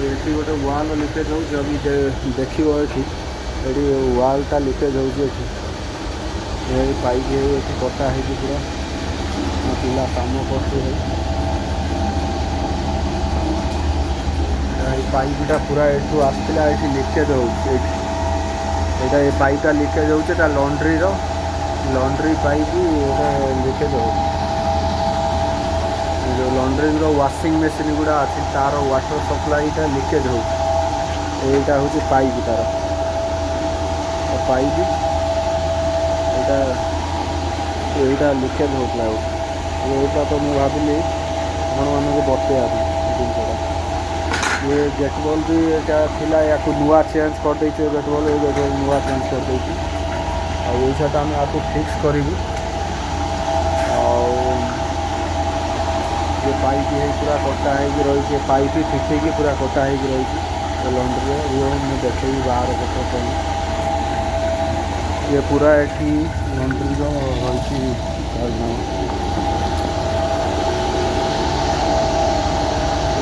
ये गोटे वाल लिकेज हो देखो ये वालटा लिकेज हो पाइप ये कटा है पूरा पिला काम कर पाइपटा पूरा एठू आसला ये लिकेज हो ये पाइपटा लिकेज होता लॉन्ड्री पाइप लिकेज हो जो लॉन्ड्री वाशिंग मशीन गुड़ा अच्छी तार वाटर सप्लाईटा लिकेज हो यहाँ हूँ पाइप तार पाइप यहाँ लिकेज होता यहाँ तो मुझे भाविली आपको बतेगा जिनसा ये गेट बॉल भी यहाँ या नुआ चेंज कर देचे गेट बॉल ये नुआ चेंज कर देची आईसा आम आपको फिक्स करूँ ये पाइप है पूरा कटा है रही पाइप फिटेकी पूरा कटा है रही लॉन्ड्री मुझे देखे बाहर पत्र ये पूरा ये लॉन्ड्री रही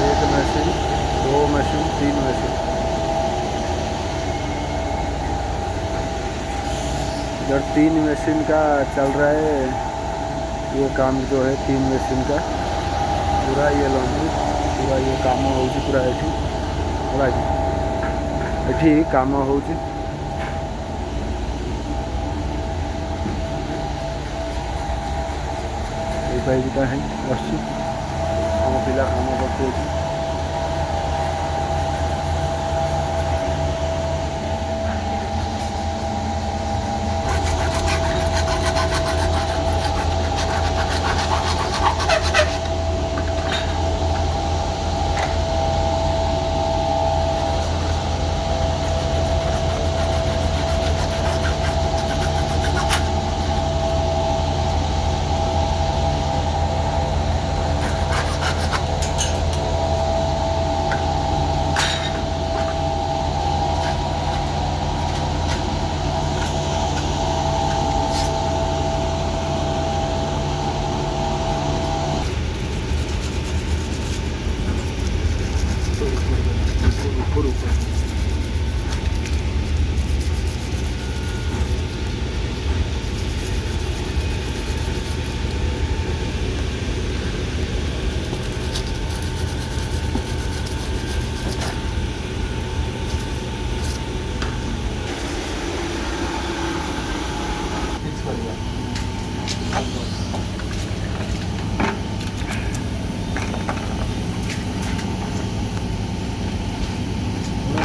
एक मशीन 2 मशीन 3 मशीन इधर 3 मशीन का चल रहा है ये काम जो है 3 मशीन का पूरा ये लॉन्ड्री पूरा ये काम हो पूरा ये काम हो पाइपटा है आम पिला काम करते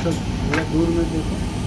थोड़ा दूर में देखो।